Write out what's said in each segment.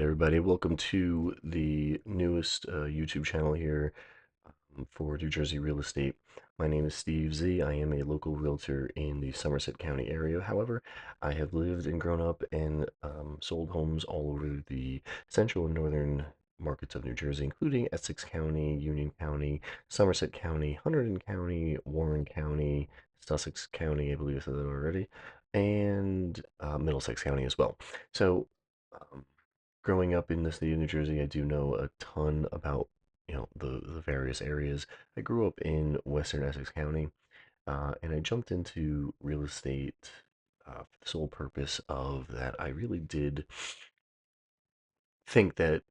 Everybody, welcome to the newest YouTube channel here for New Jersey real estate. My name is Steve Z. I am a local realtor in the Somerset County area. However, I have lived and grown up and sold homes all over the central and northern markets of New Jersey, including Essex County, Union County, Somerset County, Hunterdon County, Warren County, Sussex County, I believe I said that already, and Middlesex County as well. So, um, growing up in the state of New Jersey, I do know a ton about the various areas. I grew up in Western Essex County, and I jumped into real estate for the sole purpose of that. I really did think that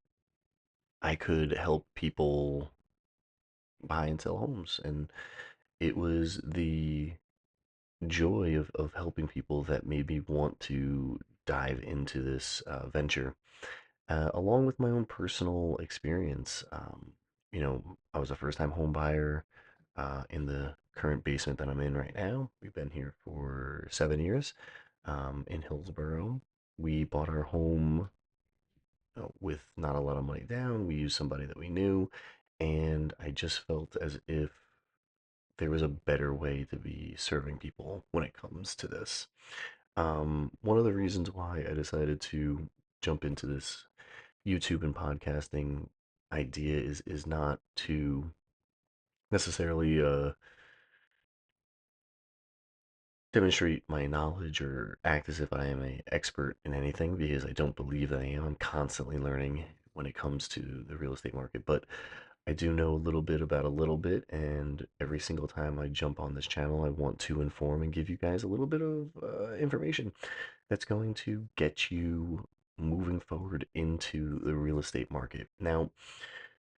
I could help people buy and sell homes, and it was the joy of helping people that made me want to dive into this venture. Along with my own personal experience. I was a first time home buyer in the current basement that I'm in right now. We've been here for 7 years in Hillsborough. We bought our home with not a lot of money down. We used somebody that we knew, and I just felt as if there was a better way to be serving people when it comes to this. One of the reasons why I decided to jump into this YouTube and podcasting idea is not to necessarily demonstrate my knowledge or act as if I am an expert in anything because I don't believe that I am. I'm constantly learning when it comes to the real estate market, but I do know a little bit about a little bit, and every single time I jump on this channel, I want to inform and give you guys a little bit of information that's going to get you moving forward into the real estate market. Now,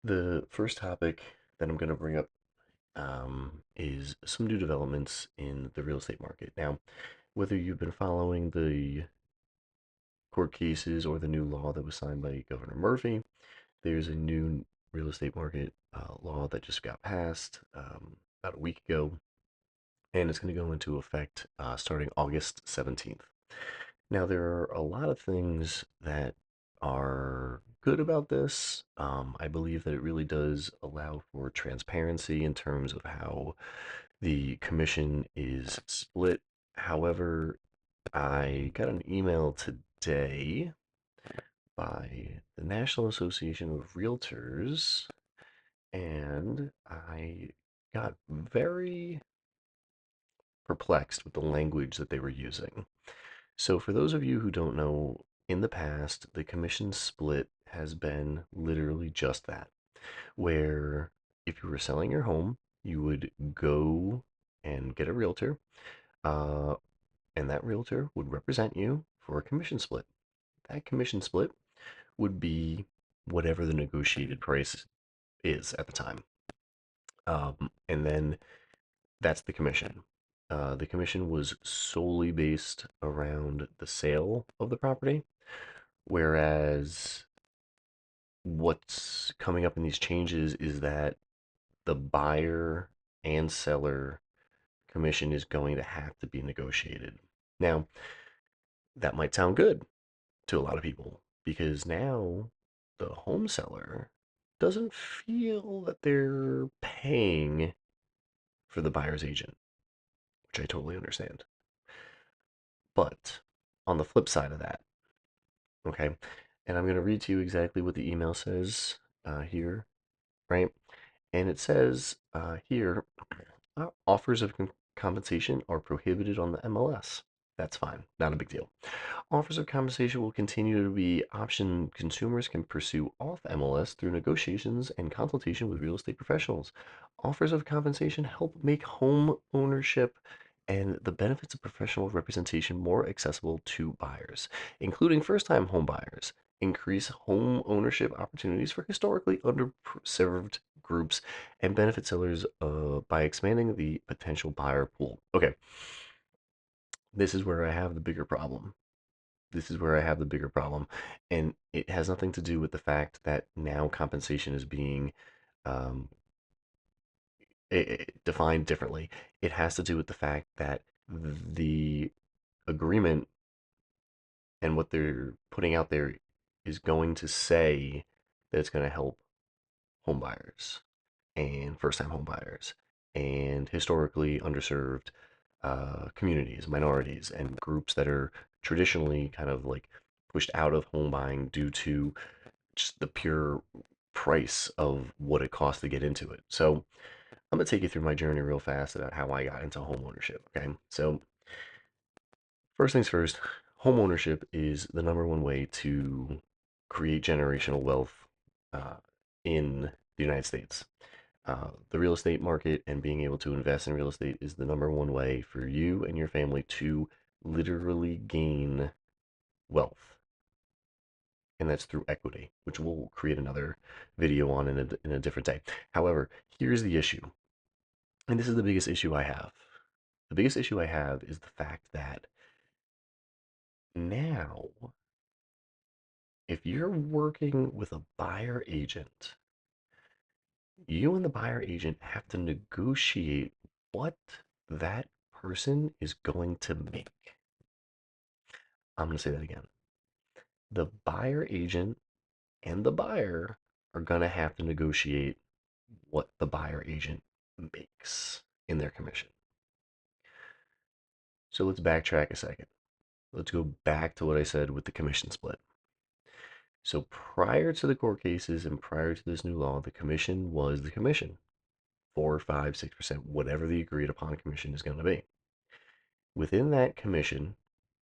the first topic that I'm going to bring up is some new developments in the real estate market. Now, whether you've been following the court cases or the new law that was signed by Governor Murphy, there's a new real estate market law that just got passed about a week ago, and it's going to go into effect starting August 17th. Now, there are a lot of things that are good about this. I believe that it really does allow for transparency in terms of how the commission is split. However, I got an email today by the National Association of Realtors, and I got very perplexed with the language that they were using. So, for those of you who don't know, in the past, the commission split has been literally just that, where if you were selling your home, you would go and get a realtor, uh, and that realtor would represent you for a commission split. That commission split would be whatever the negotiated price is at the time. And then that's the commission. The commission was solely based around the sale of the property, whereas what's coming up in these changes is that the buyer and seller commission is going to have to be negotiated. Now, that might sound good to a lot of people because now the home seller doesn't feel that they're paying for the buyer's agent, which I totally understand. But on the flip side of that, okay, and I'm going to read to you exactly what the email says here, right? And it says here offers of compensation are prohibited on the MLS. That's fine, not a big deal. Offers of compensation will continue to be option consumers can pursue off MLS through negotiations and consultation with real estate professionals. Offers of compensation help make home ownership and the benefits of professional representation more accessible to buyers, including first-time home buyers. Increase home ownership opportunities for historically underserved groups and benefit sellers by expanding the potential buyer pool. Okay, this is where I have the bigger problem. This is where I have the bigger problem. And it has nothing to do with the fact that now compensation is being um, defined differently. It has to do with the fact that the agreement and what they're putting out there is going to say that it's going to help home buyers and first time home buyers and historically underserved communities, minorities, and groups that are traditionally kind of like pushed out of home buying due to just the pure price of what it costs to get into it. So I'm gonna take you through my journey real fast about how I got into home ownership. Okay, so first things first, home ownership is the number one way to create generational wealth uh, in the United States. The real estate market and being able to invest in real estate is the number one way for you and your family to literally gain wealth. And that's through equity, which we'll create another video on in a different day. However, here's the issue, and this is the biggest issue I have. The biggest issue I have is the fact that now, if you're working with a buyer agent, you and the buyer agent have to negotiate what that person is going to make. I'm going to say that again. The buyer agent and the buyer are going to have to negotiate what the buyer agent makes in their commission. So let's backtrack a second. Let's go back to what I said with the commission split. So prior to the court cases and prior to this new law, the commission was the commission. 4, 5, 6%, whatever the agreed upon commission is going to be. Within that commission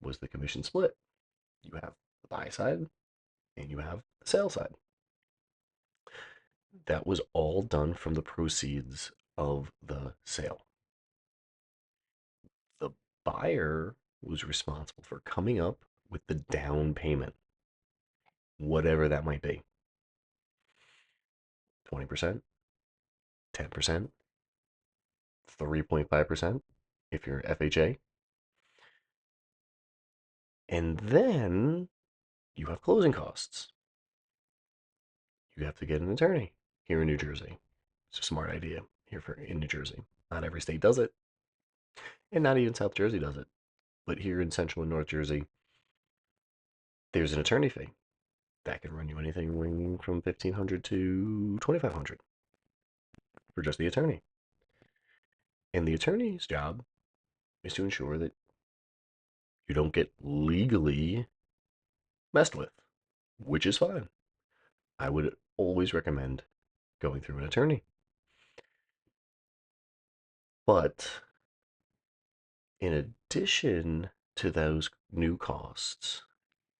was the commission split. You have the buy side and you have the sell side. That was all done from the proceeds of the sale. The buyer was responsible for coming up with the down payment, whatever that might be. 20%, 10%, 3.5% if you're FHA. And then you have closing costs. You have to get an attorney here in New Jersey. It's a smart idea here in New Jersey. Not every state does it, and not even South Jersey does it. But here in Central and North Jersey, there's an attorney fee that can run you anything from 1,500 to 2,500 for just the attorney. And the attorney's job is to ensure that you don't get legally messed with, which is fine. I would always recommend going through an attorney. But in addition to those new costs,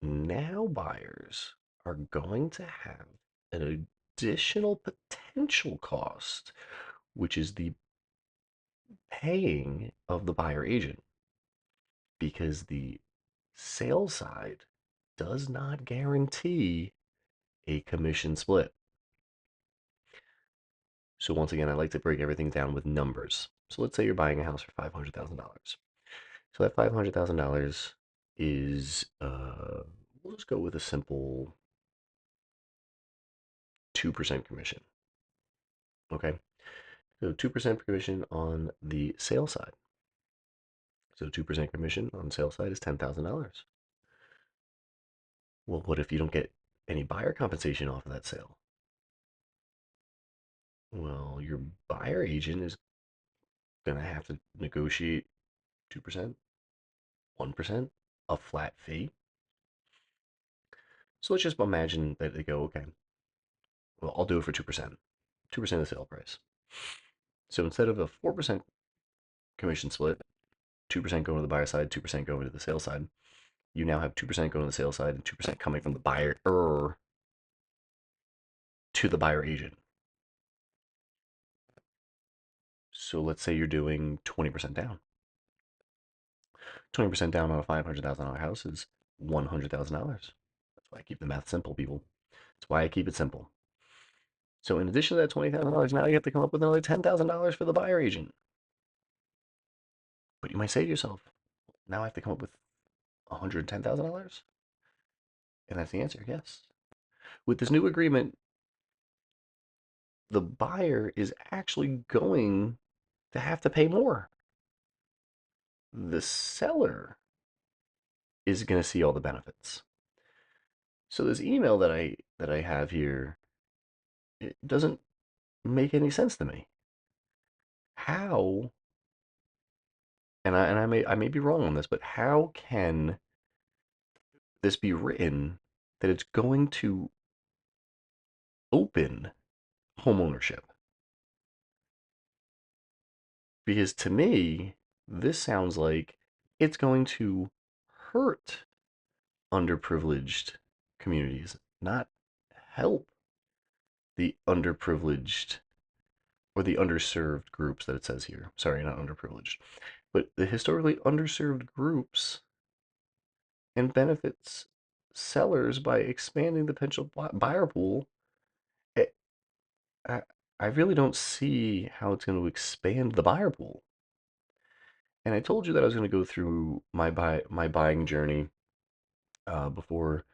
now buyers are going to have an additional potential cost, which is the paying of the buyer agent, because the sales side does not guarantee a commission split. So once again, I like to break everything down with numbers. So let's say you're buying a house for $500,000. So that $500,000 is, we'll just go with a simple 2% commission. Okay. So 2% commission on the sale side. So 2% commission on the sale side is $10,000. Well, what if you don't get any buyer compensation off of that sale? Well, your buyer agent is going to have to negotiate 2%, 1%, a flat fee. So let's just imagine that they go, okay, well, I'll do it for 2%, 2% of the sale price. So instead of a 4% commission split, 2% going to the buyer side, 2% going to the sales side, you now have 2% going to the sales side and 2% coming from the buyer to the buyer agent. So let's say you're doing 20% down. 20% down on a $500,000 house is $100,000. That's why I keep the math simple, people. That's why I keep it simple. So in addition to that $20,000, now you have to come up with another $10,000 for the buyer agent. But you might say to yourself, now I have to come up with $110,000? And that's the answer, yes. With this new agreement, the buyer is actually going to have to pay more. The seller is going to see all the benefits. So this email that I have here, it doesn't make any sense to me. How, and I may be wrong on this, but how can this be written that it's going to open homeownership? Because to me, this sounds like it's going to hurt underprivileged communities, not help the underprivileged or the underserved groups that it says here. Sorry, not underprivileged, but the historically underserved groups, and benefits sellers by expanding the potential buyer pool. I, I, I really don't see how it's going to expand the buyer pool. And I told you that I was going to go through my buying journey before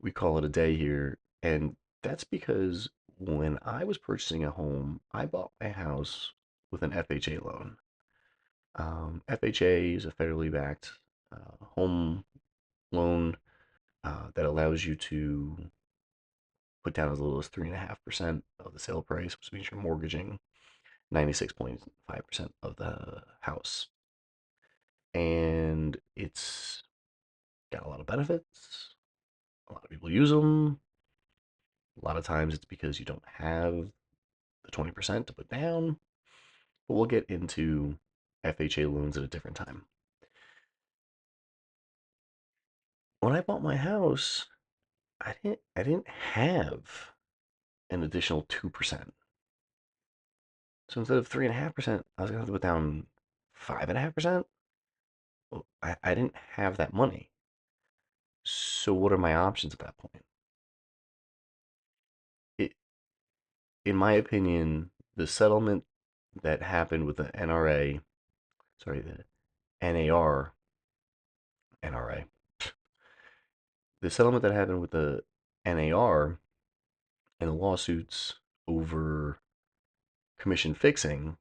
we call it a day here, and that's because when I was purchasing a home, I bought my house with an FHA loan. FHA is a federally backed home loan that allows you to put down as little as 3.5% of the sale price, which means you're mortgaging 96.5% of the house. And it's got a lot of benefits. A lot of people use them. A lot of times it's because you don't have the 20% to put down. But we'll get into FHA loans at a different time. When I bought my house, I didn't have an additional 2%. So instead of 3.5%, I was gonna have to put down 5.5%. Well, I didn't have that money. So what are my options at that point? It, in my opinion, the settlement that happened with the NRA, sorry, the NAR, NRA, the settlement that happened with the NAR and the lawsuits over commission fixing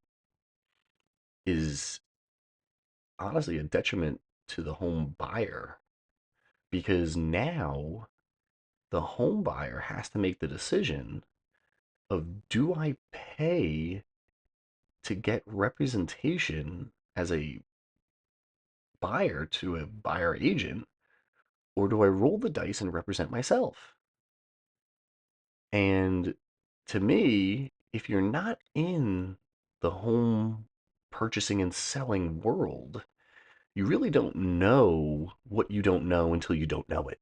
is honestly a detriment to the home buyer, because now the home buyer has to make the decision of, do I pay to get representation as a buyer to a buyer agent, or do I roll the dice and represent myself? And to me, if you're not in the home purchasing and selling world, you really don't know what you don't know until you don't know it.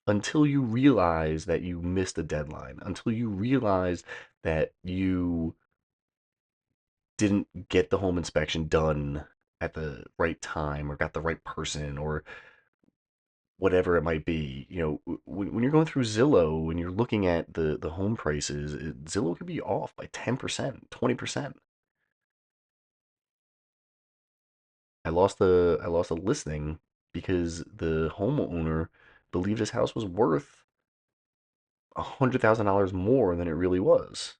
Until you realize that you missed a deadline, until you realize that you didn't get the home inspection done at the right time or got the right person or whatever it might be. When you're going through Zillow, when you're looking at the home prices, Zillow could be off by 10%, 20%. I lost a listing because the homeowner believed his house was worth $100,000 more than it really was.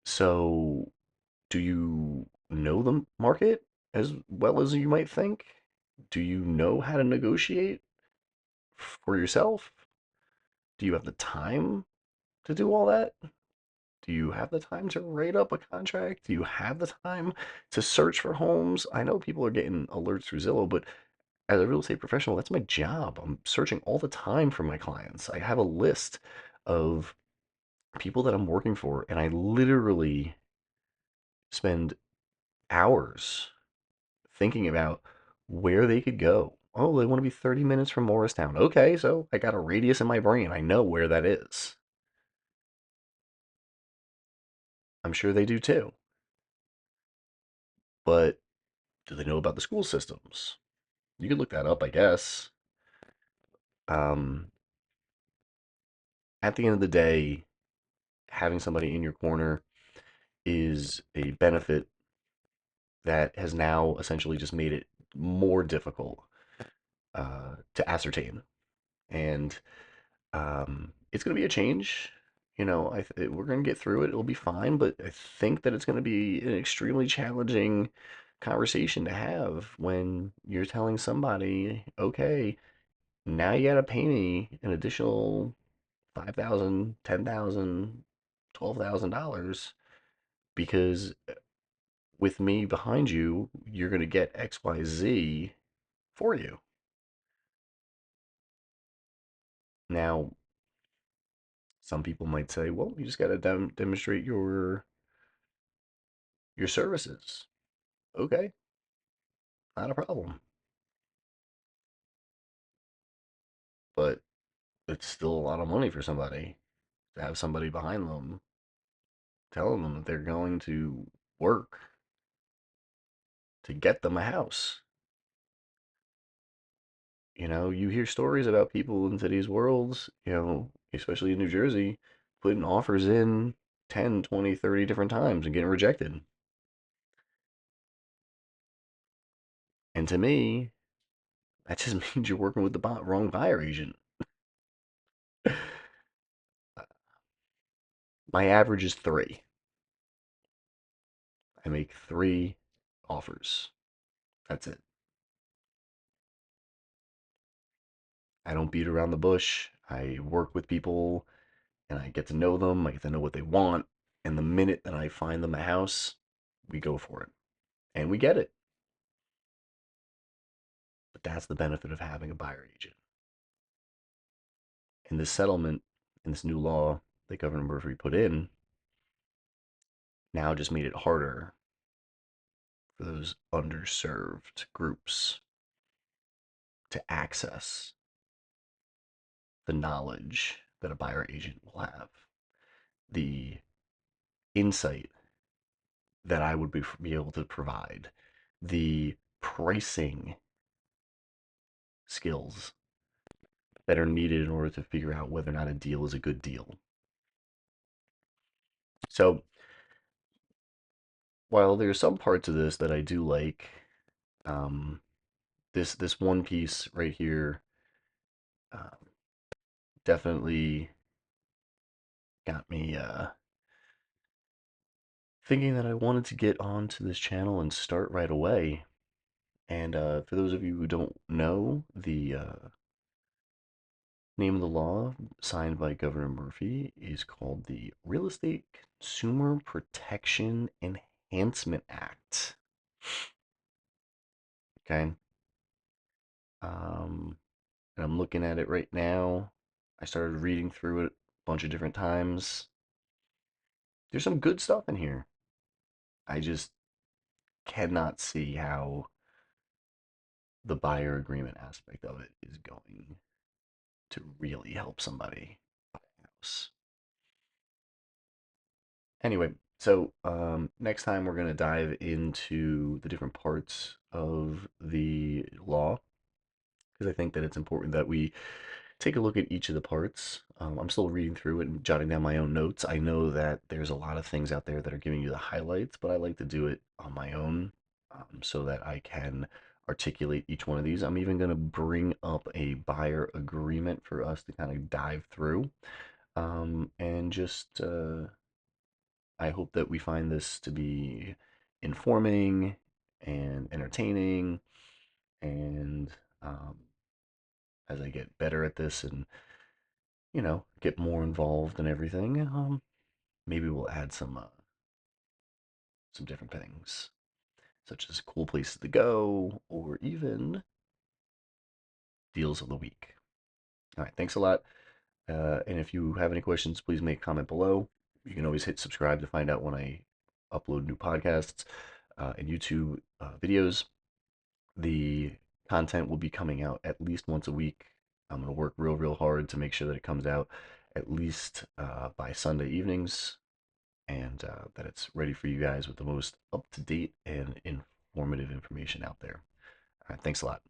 So, do you know the market as well as you might think? Do you know how to negotiate for yourself? Do you have the time to do all that? Do you have the time to write up a contract? Do you have the time to search for homes? I know people are getting alerts through Zillow, but as a real estate professional, that's my job. I'm searching all the time for my clients. I have a list of people that I'm working for, and I literally spend hours thinking about where they could go. Oh, they want to be 30 minutes from Morristown. Okay, so I got a radius in my brain. I know where that is. I'm sure they do too. But do they know about the school systems? You could look that up, I guess. Um, at the end of the day, having somebody in your corner is a benefit that has now essentially just made it more difficult to ascertain. And it's going to be a change. We're going to get through it. It'll be fine, but I think that it's going to be an extremely challenging conversation to have when you're telling somebody, okay, Now you gotta pay me an additional 5,000, 10,000, $12,000 because with me behind you, you're gonna get XYZ for you. Now, some people might say, well, you just gotta demonstrate your services. Okay, not a problem. But it's still a lot of money for somebody to have somebody behind them telling them that they're going to work to get them a house. You hear stories about people in today's worlds, especially in New Jersey, putting offers in 10, 20, 30 different times and getting rejected. And to me, that just means you're working with the wrong buyer agent. My average is three. I make three offers. That's it. I don't beat around the bush. I work with people and I get to know them. I get to know what they want. And the minute that I find them a house, we go for it. And we get it. But that's the benefit of having a buyer agent. And this settlement and this new law that Governor Murphy put in now just made it harder for those underserved groups to access the knowledge that a buyer agent will have, the insight that I would be able to provide, the pricing skills that are needed in order to figure out whether or not a deal is a good deal. So, while there's some parts of this that I do like, um, this one piece right here um, definitely got me thinking that I wanted to get onto this channel and start right away. And for those of you who don't know, the name of the law signed by Governor Murphy is called the Real Estate Consumer Protection Enhancement Act. Okay. Um, and I'm looking at it right now. I started reading through it a bunch of different times. There's some good stuff in here. I just cannot see how the buyer agreement aspect of it is going to really help somebody buy a house. Anyway, so next time we're going to dive into the different parts of the law because I think that it's important that we take a look at each of the parts. I'm still reading through it and jotting down my own notes. I know that there's a lot of things out there that are giving you the highlights, but I like to do it on my own so that I can articulate each one of these. I'm even going to bring up a buyer agreement for us to kind of dive through and just I hope that we find this to be informing and entertaining. And as I get better at this and, get more involved in everything, maybe we'll add some different things, such as cool places to go or even deals of the week. All right, thanks a lot. And if you have any questions, please make a comment below. You can always hit subscribe to find out when I upload new podcasts and YouTube videos. The content will be coming out at least once a week. I'm going to work real hard to make sure that it comes out at least by Sunday evenings and that it's ready for you guys with the most up to date and informative information out there. All right, thanks a lot.